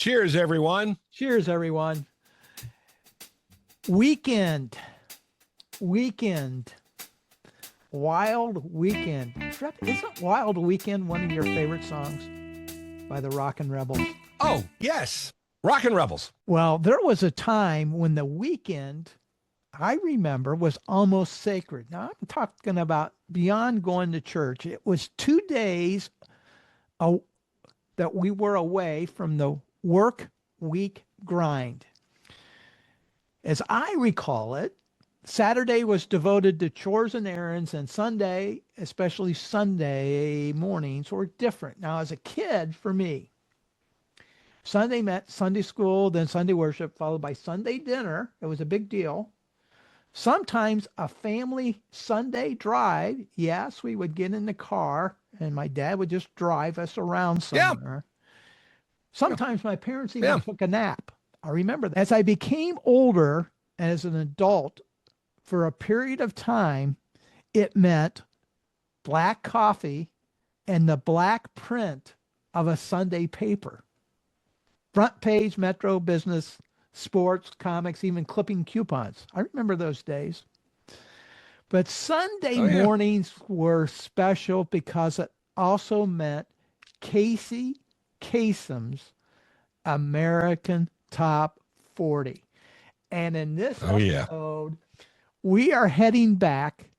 Cheers, everyone. Cheers, everyone. Weekend. Wild Weekend. Tripp, isn't Wild Weekend one of your favorite songs by the Rockin' Rebels? Oh, yes. Rockin' Rebels. Well, there was a time when the weekend, I remember, was almost sacred. Now, I'm talking about beyond going to church. It was 2 days that we were away from the work week grind. As I recall it, Saturday was devoted to chores and errands, and Sunday, especially Sunday mornings, were different. Now, as a kid, for me, Sunday meant Sunday school, then Sunday worship, followed by Sunday dinner. It was a big deal. Sometimes a family Sunday drive. Yes, we would get in the car, and my dad would just drive us around somewhere. Sometimes my parents even took a nap. I remember that. As I became older, as an adult, for a period of time, it meant black coffee and the black print of a Sunday paper. Front page, Metro, business, sports, comics, even clipping coupons. I remember those days. But Sunday mornings were special because it also meant Casey Kasem's American Top 40. And in this episode, we are heading back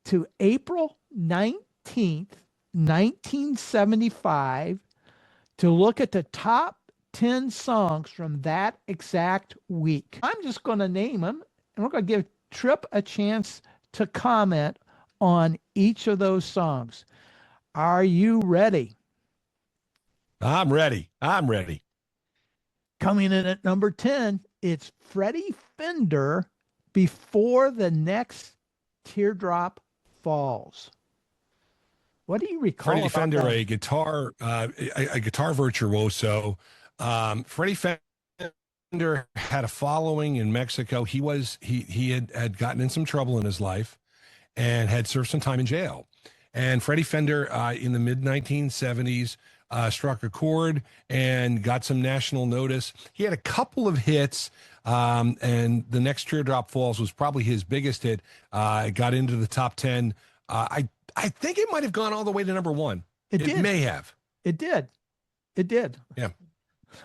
to April 19th, 1975 to look at the top 10 songs from that exact week. I'm just going to name them, and we're going to give Tripp a chance to comment on each of those songs. Are you ready? I'm ready. Coming in at number 10, it's Freddie Fender, Before the Next Teardrop Falls. What do you recall? Freddie Fender, that? a guitar virtuoso. Freddie Fender had a following in Mexico. He had gotten in some trouble in his life and had served some time in jail. And Freddie Fender, in the mid 1970s, struck a chord and got some national notice. He had a couple of hits, and The Next Teardrop Falls was probably his biggest hit. It got into the top 10. I think it might have gone all the way to number 1. It may have. It did. Yeah.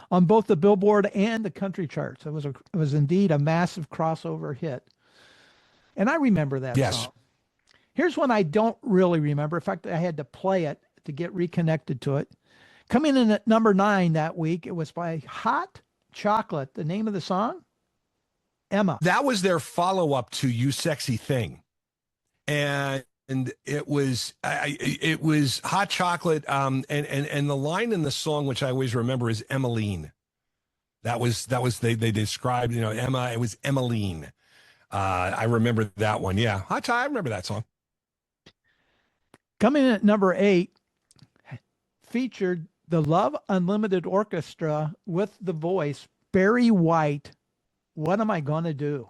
On both the Billboard and the country charts. It was indeed a massive crossover hit. And I remember that song. Here's one I don't really remember. In fact, I had to play it to get reconnected to it. Coming in at number 9 that week, it was by Hot Chocolate. The name of the song? Emma. That was their follow-up to You Sexy Thing. And it was Hot Chocolate, and the line in the song, which I always remember, is Emmeline. That was they described, Emma. It was Emmeline. I remember that one. Yeah, I remember that song. Coming in at number 8, featured the Love Unlimited Orchestra with the voice Barry White. What am I gonna do?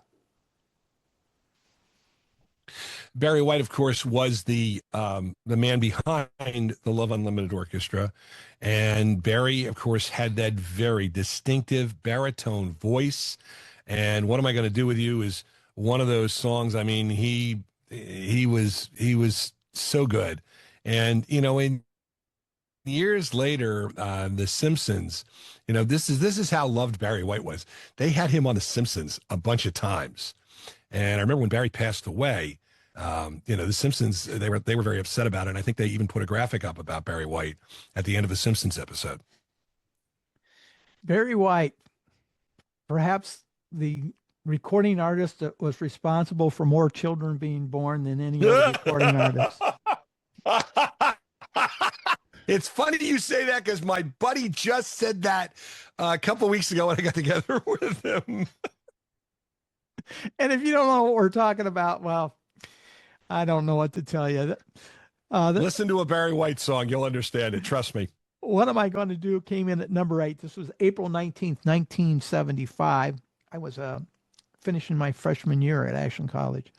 Barry White, of course, was the man behind the Love Unlimited Orchestra. And Barry, of course, had that very distinctive baritone voice. And What Am I Going to Do With You is one of those songs. I mean, he was so good. And, in years later, The Simpsons, this is how loved Barry White was. They had him on The Simpsons a bunch of times. And I remember when Barry passed away, The Simpsons, they were very upset about it. And I think they even put a graphic up about Barry White at the end of the Simpsons episode. Barry White, perhaps the recording artist that was responsible for more children being born than any other recording artist. It's funny you say that because my buddy just said that a couple of weeks ago when I got together with him. And if you don't know what we're talking about, well, I don't know what to tell you. Listen to a Barry White song. You'll understand it. Trust me. What Am I Going to Do came in at number 8. This was April 19th, 1975. I was finishing my freshman year at Ashland College.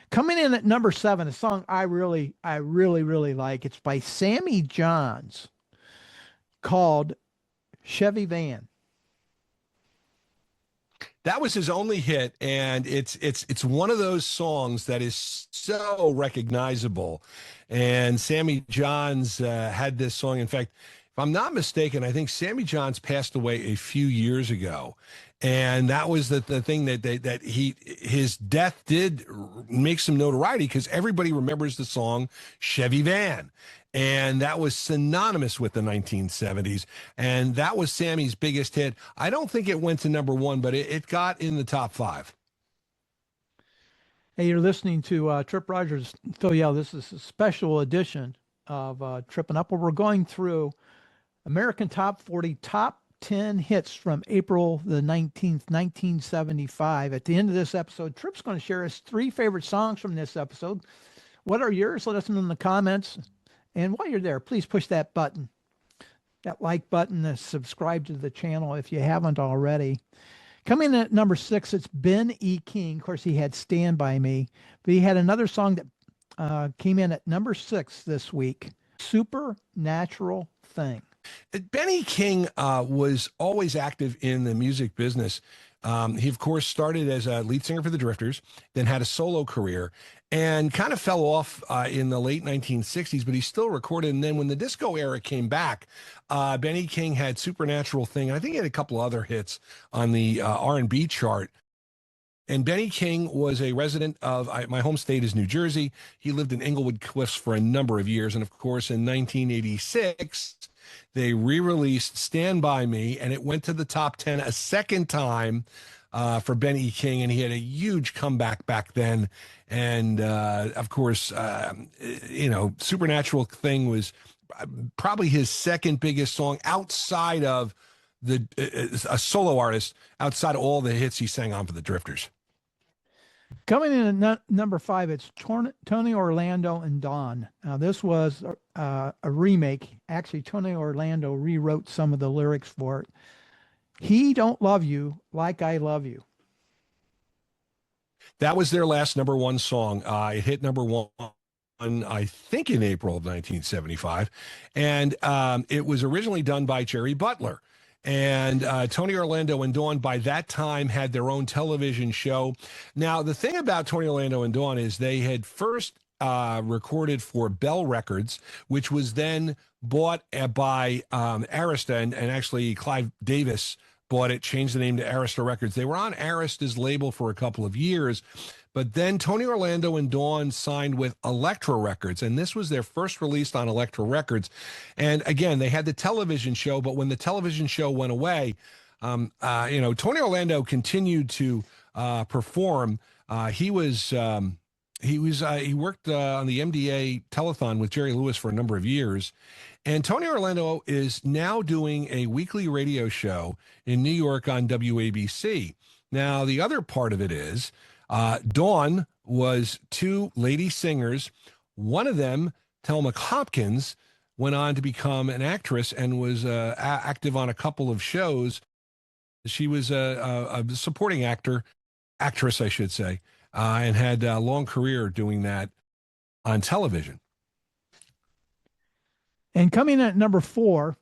Coming in at number 7, a song I really like. It's by Sammy Johns, called Chevy Van. That was his only hit, and it's one of those songs that is so recognizable. And Sammy Johns had this song. In fact, if I'm not mistaken, I think Sammy Johns passed away a few years ago, and that was the thing that his death did make some notoriety because everybody remembers the song Chevy Van. And that was synonymous with the 1970s. And that was Sammy's biggest hit. I don't think it went to number one, but it got in the top 5. Hey, you're listening to Trip Rogers. Phil, yeah, this is a special edition of Trippin' Up, where we're going through American Top 40 Top 10 hits from April the 19th, 1975. At the end of this episode, Tripp's going to share his 3 favorite songs from this episode. What are yours? Let us know in the comments. And while you're there, please push that button, that like button, to subscribe to the channel if you haven't already. Coming in at number 6, it's Ben E. King. Of course, he had Stand By Me, but he had another song that came in at number 6 this week, Supernatural Thing. Benny King was always active in the music business. He, of course, started as a lead singer for the Drifters, then had a solo career, and kind of fell off in the late 1960s, but he still recorded. And then when the disco era came back, Benny King had Supernatural Thing. I think he had a couple other hits on the R&B chart. And Benny King was a resident of my home state is New Jersey. He lived in Englewood Cliffs for a number of years. And of course, in 1986, they re-released Stand By Me, and it went to the top 10 a second time for Benny King. And he had a huge comeback back then. And of course, Supernatural Thing was probably his second biggest song outside of a solo artist, outside of all the hits he sang on for the Drifters. Coming in at number 5, it's Tony Orlando and Dawn. Now, this was a remake. Actually, Tony Orlando rewrote some of the lyrics for it. He don't love you like I love you. That was their last number 1 song. It hit number 1, I think, in April of 1975. And it was originally done by Jerry Butler. And Tony Orlando and Dawn, by that time, had their own television show. Now, the thing about Tony Orlando and Dawn is they had first recorded for Bell Records, which was then bought by Arista, and actually Clive Davis bought it, changed the name to Arista Records. They were on Arista's label for a couple of years, but then Tony Orlando and Dawn signed with Elektra Records, and this was their first release on Elektra Records. And again, they had the television show, but when the television show went away, Tony Orlando continued to perform. He worked on the MDA telethon with Jerry Lewis for a number of years. And Tony Orlando is now doing a weekly radio show in New York on WABC. Now, the other part of it is Dawn was 2 lady singers. One of them, Thelma Hopkins, went on to become an actress and was active on a couple of shows. She was a supporting actress, I should say, and had a long career doing that on television. And coming at number 4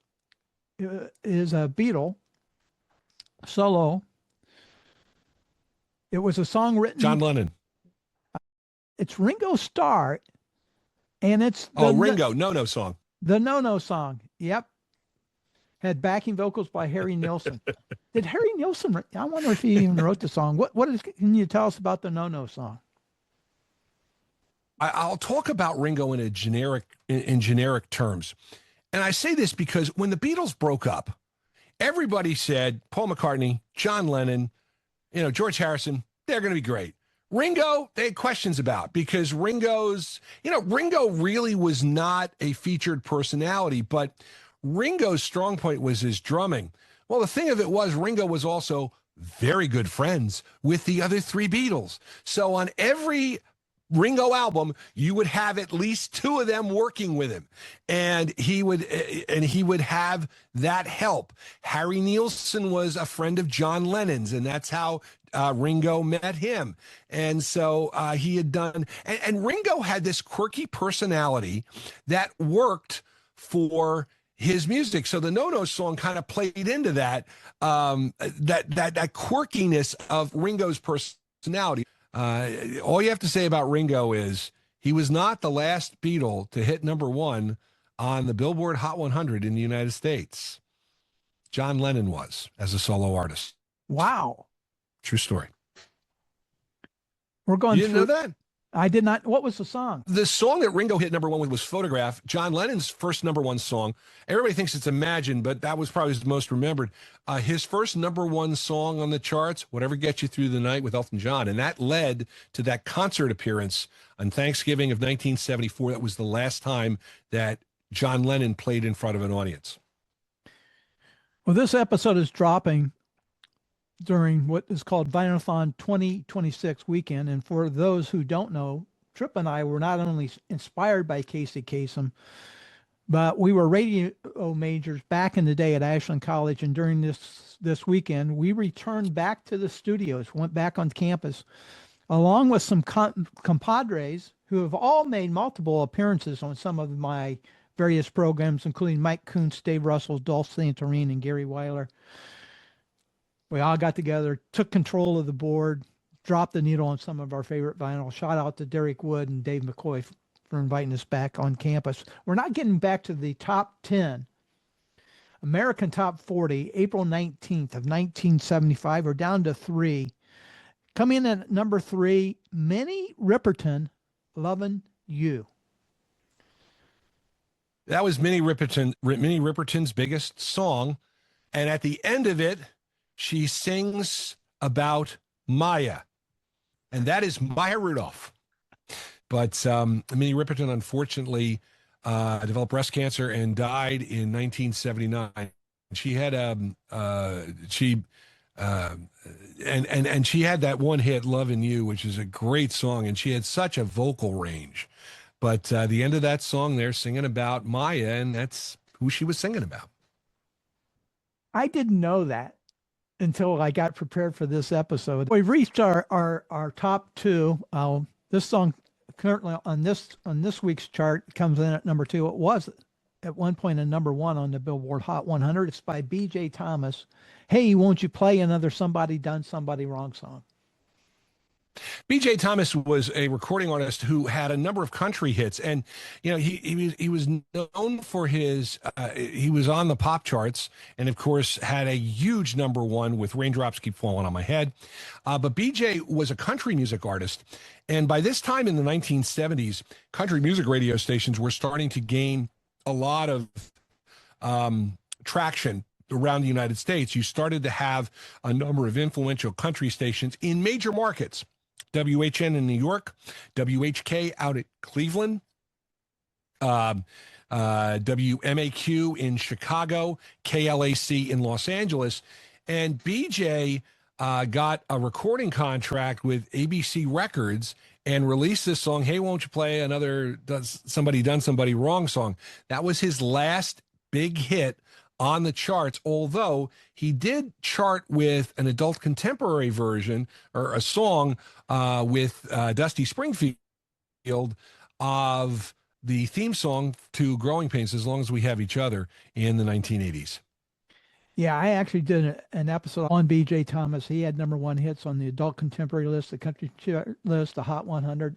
is a Beatle solo. It was a song written. John Lennon. It's Ringo Starr, and it's Ringo, No song. The No song. Yep. Had backing vocals by Harry Nilsson. Did Harry Nilsson? I wonder if he even wrote the song. Can you tell us about the No song? I'll talk about Ringo in generic terms. And I say this because when the Beatles broke up, everybody said Paul McCartney, John Lennon, George Harrison, they're going to be great. Ringo, they had questions about, because Ringo really was not a featured personality, but Ringo's strong point was his drumming. Well, the thing of it was, Ringo was also very good friends with the other 3 Beatles. So on every Ringo album, you would have at least 2 of them working with him, and he would have that help. Harry Nilsson was a friend of John Lennon's, and that's how Ringo met him. And so he had done, and Ringo had this quirky personality that worked for his music. So the No-No song kind of played into that, that quirkiness of Ringo's personality. All you have to say about Ringo is he was not the last Beatle to hit number one on the Billboard Hot 100 in the United States. John Lennon was, as a solo artist. Wow. True story. We're going You didn't know that? I did not. What was the song? The song that Ringo hit number one with was Photograph, John Lennon's first number one song. Everybody thinks it's Imagine, but that was probably his most remembered. His first number one song on the charts, Whatever Gets You Through the Night with Elton John. And that led to that concert appearance on Thanksgiving of 1974. That was the last time that John Lennon played in front of an audience. Well, this episode is dropping during what is called Vinyl-a-thon 2026 weekend. And for those who don't know, Tripp and I were not only inspired by Casey Kasem, but we were radio majors back in the day at Ashland College. And during this weekend, we returned back to the studios, went back on campus, along with some compadres who have all made multiple appearances on some of my various programs, including Mike Kuntz, Dave Russell, Dolph Santorin, and Gary Weiler. We all got together, took control of the board, dropped the needle on some of our favorite vinyl. Shout out to Derek Wood and Dave McCoy for inviting us back on campus. We're not getting back to the top 10. American Top 40, April 19th of 1975. We're down to 3. Coming in at number 3, Minnie Riperton, Lovin' You. That was Minnie Riperton's biggest song. And at the end of it, she sings about Maya, and that is Maya Rudolph. But Minnie Riperton, unfortunately, developed breast cancer and died in 1979. She had she had that one hit, "Lovin' You," which is a great song, and she had such a vocal range. But the end of that song, they're singing about Maya, and that's who she was singing about. I didn't know that until I got prepared for this episode. We've reached our top 2. This song currently on this week's chart comes in at number 2. It was at one point a number 1 on the Billboard Hot 100. It's by B.J. Thomas. Hey, won't you play another Somebody Done Somebody Wrong song? B.J. Thomas was a recording artist who had a number of country hits, and he was known for his. He was on the pop charts, and of course had a huge number 1 with "Raindrops Keep Falling on My Head." But B.J. was a country music artist, and by this time in the 1970s, country music radio stations were starting to gain a lot of traction around the United States. You started to have a number of influential country stations in major markets. WHN in New York, WHK out at Cleveland, WMAQ in Chicago, KLAC in Los Angeles. And BJ got a recording contract with ABC Records and released this song, "Hey, Won't You Play Another Somebody Done Somebody Wrong" song. That was his last big hit on the charts, although he did chart with an adult contemporary version or a song with Dusty Springfield of the theme song to Growing Pains, "As Long as We Have Each Other," in the 1980s. Yeah, I actually did an episode on B.J. Thomas. He had number 1 hits on the adult contemporary list, the country list, the Hot 100,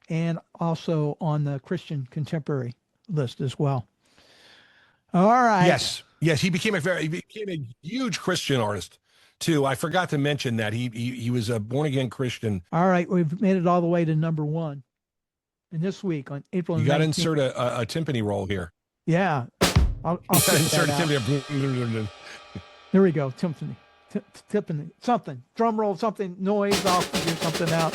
and also on the Christian contemporary list as well. All right. Yes, he became a huge Christian artist too. I forgot to mention that he was a born again Christian. All right, we've made it all the way to number 1. And this week on April 19th. You got to insert a timpani roll here. Yeah, I'll insert a timpani. There we go, timpani, something, drum roll, something, noise. I'll figure something out.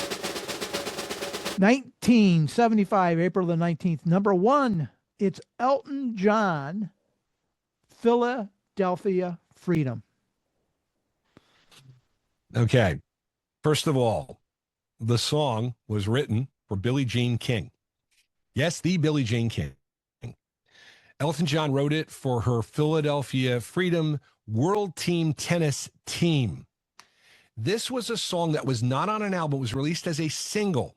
1975, April the 19th, number 1. It's Elton John, "Philadelphia Freedom." Okay. First of all, the song was written for Billie Jean King. Yes, the Billie Jean King. Elton John wrote it for her Philadelphia Freedom World Team Tennis team. This was a song that was not on an album. It was released as a single.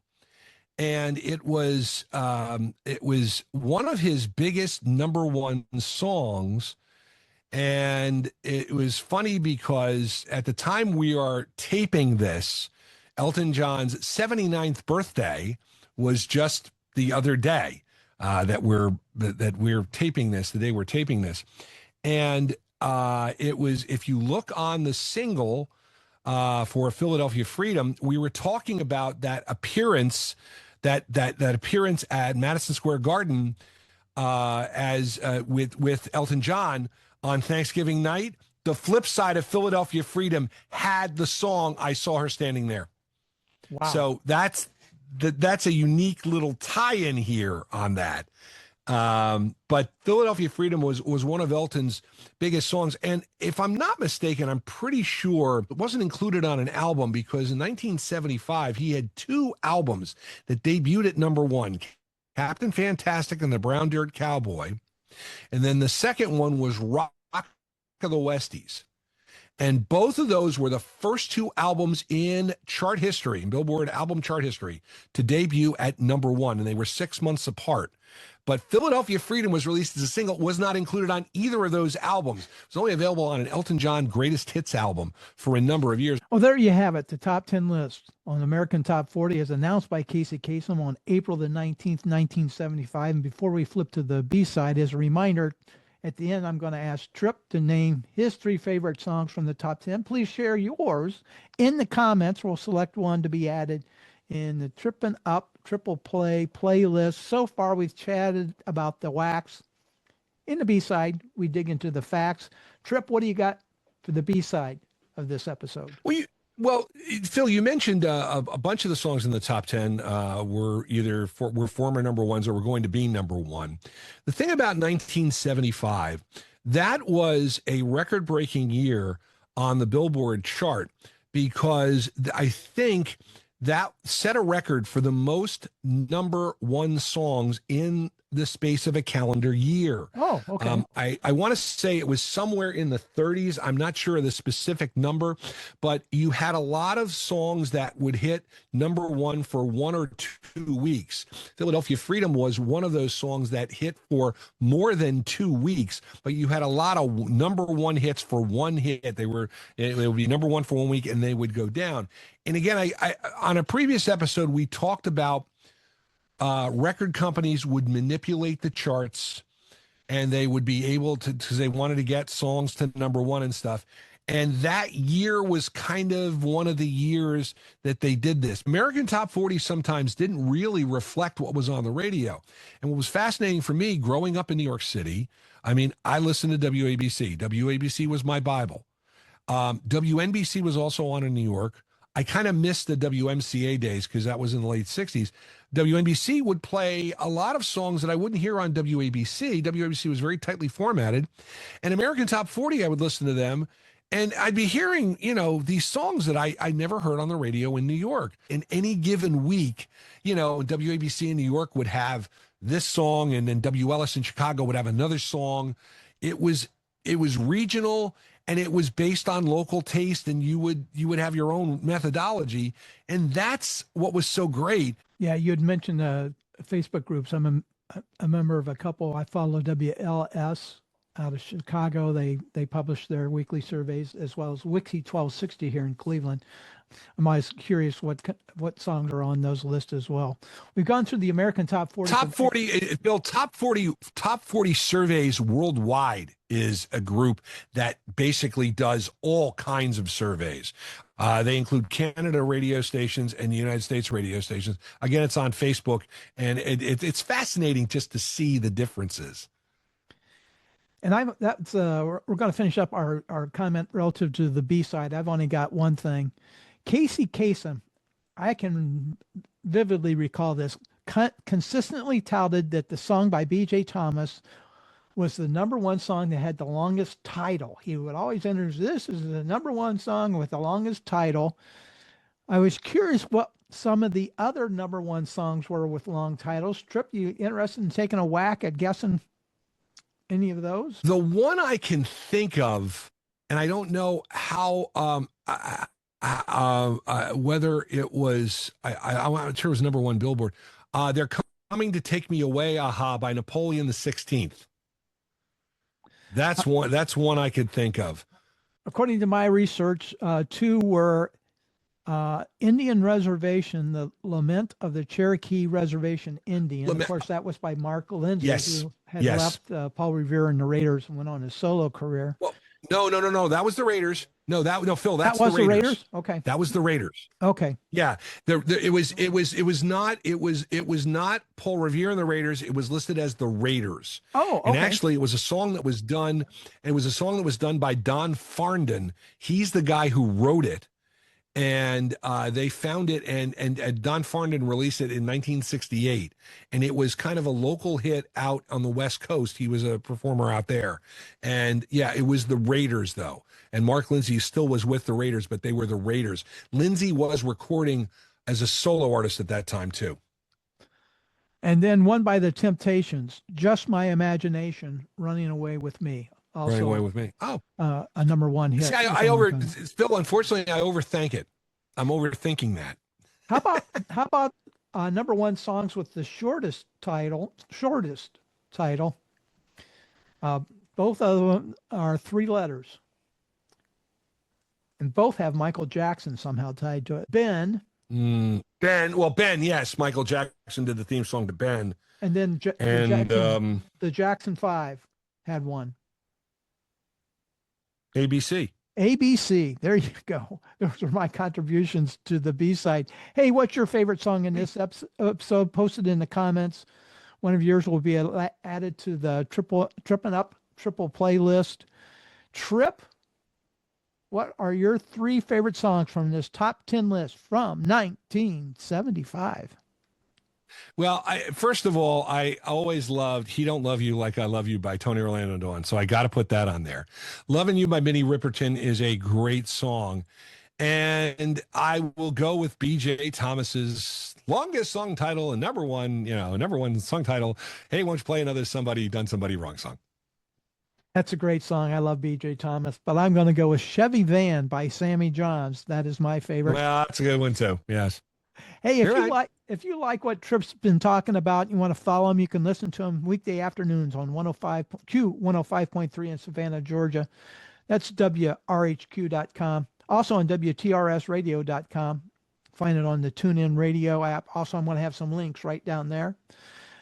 and it was one of his biggest number one songs. And it was funny because at the time we are taping this, Elton John's 79th birthday was just the other day that we're taping this, the day we're taping this. And it was, if you look on the single for Philadelphia Freedom, we were talking about that appearance, that appearance at Madison Square Garden as with Elton John on Thanksgiving night. The flip side of Philadelphia Freedom had the song "I Saw Her Standing There." Wow. So that's a unique little tie-in here on that. But Philadelphia Freedom was one of Elton's biggest songs. And if I'm not mistaken, I'm pretty sure it wasn't included on an album because in 1975, he had two albums that debuted at number one, Captain Fantastic and the Brown Dirt Cowboy. And then the second one was Rock of the Westies. And both of those were the first two albums in chart history, in Billboard album chart history, to debut at number one. And they were 6 months apart. But Philadelphia Freedom was released as a single, was not included on either of those albums. It was only available on an Elton John Greatest Hits album for a number of years. Well, there you have it. The top 10 list on American Top 40 as announced by Casey Kasem on April the 19th, 1975. And before we flip to the B-side, as a reminder, at the end, I'm going to ask Tripp to name his 3 favorite songs from the top 10. Please share yours in the comments. We'll select one to be added in the Trippin' Up Triple Play playlist. So far, we've chatted about the wax. In the B-side, we dig into the facts. Tripp, what do you got for the B-side of this episode? Well, Phil, you mentioned a bunch of the songs in the top 10 were either were former number ones or were going to be number one. The thing about 1975, that was a record-breaking year on the Billboard chart because I think that set a record for the most number one songs in the space of a calendar year. Oh, okay. I want to say it was somewhere in the 30s. I'm not sure of the specific number, but you had a lot of songs that would hit number one for 1 or 2 weeks. Philadelphia Freedom was one of those songs that hit for more than 2 weeks, but you had a lot of number one hits for one hit. They would be number one for 1 week and they would go down. And again, I on a previous episode, we talked about record companies would manipulate the charts and they would be able to, because they wanted to get songs to number one and stuff. And that year was kind of one of the years that they did this. American Top 40 sometimes didn't really reflect what was on the radio. And what was fascinating for me growing up in New York City, I mean, I listened to WABC. WABC was my Bible. WNBC was also on in New York. I kind of missed the WMCA days because that was in the late 60s. WNBC would play a lot of songs that I wouldn't hear on WABC. WABC was very tightly formatted. And American Top 40, I would listen to them, and I'd be hearing, these songs that I never heard on the radio in New York. In any given week, WABC in New York would have this song, and then WLS in Chicago would have another song. It was regional, and it was based on local taste, and you would have your own methodology, and that's what was so great. Yeah, you had mentioned Facebook groups. I'm a member of a couple. I follow WLS out of Chicago. They publish their weekly surveys, as well as Wixie 1260 here in Cleveland. I'm always curious what songs are on those lists as well. We've gone through the American Top 40. Bill, top 40 surveys worldwide is a group that basically does all kinds of surveys. They include Canada radio stations and the United States radio stations. Again, it's on Facebook, and it's fascinating just to see the differences. And we're going to finish up our comment relative to the B-side. I've only got one thing. Casey Kasem, I can vividly recall this, consistently touted that the song by B.J. Thomas was the number one song that had the longest title. He would always enter, this is the number one song with the longest title. I was curious what some of the other number one songs were with long titles. Tripp, you interested in taking a whack at guessing any of those? The one I can think of, and I don't know how, whether it was, I'm sure it was number one Billboard. They're coming to take me away, aha, by Napoleon the 16th. That's one. That's one I could think of. According to my research, two were Indian Reservation, the Lament of the Cherokee Reservation Indian. Of course, that was by Mark Lindsay, Yes. who had Yes. left Paul Revere and the Raiders and went on his solo career. Well, no. That was the Raiders. No, Phil, That that's was the the Raiders. Raiders? Okay. That was the Raiders. Okay. Yeah, it was not Paul Revere and the Raiders. It was listed as the Raiders. Oh, And okay. actually, it was a song that was done. It was a song that was done by Don Farndon. He's the guy who wrote it, and they found it, and Don Farndon released it in 1968, and it was kind of a local hit out on the West Coast. He was a performer out there, and yeah, it was the Raiders though. And Mark Lindsay still was with the Raiders, but they were the Raiders. Lindsay was recording as a solo artist at that time too. And then one by the Temptations, Just My Imagination, Running Away with Me. Also, Running away with me. Oh, a number one hit. see, Phil. Unfortunately, I overthink it. I'm overthinking that. How about number one songs with the shortest title? Both of them are three letters, and both have Michael Jackson somehow tied to it. Ben. Ben. Well, Ben. Yes, Michael Jackson did the theme song to Ben. And then the Jackson 5 had one. ABC. ABC. There you go. Those are my contributions to the B-side. Hey, what's your favorite song in this episode? Post it in the comments. One of yours will be added to the Trippin' Up triple playlist. Tripp, what are your three favorite songs from this top 10 list from 1975? Well, first of all, I always loved "He Don't Love You Like I Love You" by Tony Orlando Dawn, so I got to put that on there. "Lovin' You" by Minnie Riperton is a great song, and I will go with B.J. Thomas's longest song title and number one song title. "Hey, won't you play another Somebody Done Somebody Wrong" song? That's a great song. I love B.J. Thomas, but I'm going to go with "Chevy Van" by Sammy Johns. That is my favorite. Well, that's a good one too. Yes. Hey, if you like what Tripp's been talking about, you want to follow him, you can listen to him weekday afternoons on 105.3 in Savannah, Georgia. That's WRHQ.com. Also on WTRSradio.com. Find it on the TuneIn Radio app. Also, I'm going to have some links right down there.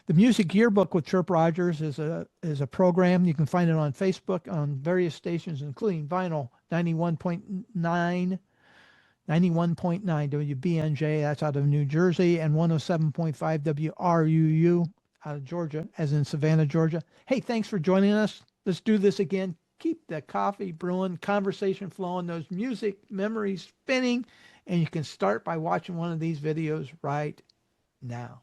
The Music Yearbook with Tripp Rogers is a program. You can find it on Facebook on various stations, including Vinyl 91.9 WBNJ, that's out of New Jersey, and 107.5 WRUU out of Georgia, as in Savannah, Georgia. Hey, thanks for joining us. Let's do this again. Keep the coffee brewing, conversation flowing, those music memories spinning, and you can start by watching one of these videos right now.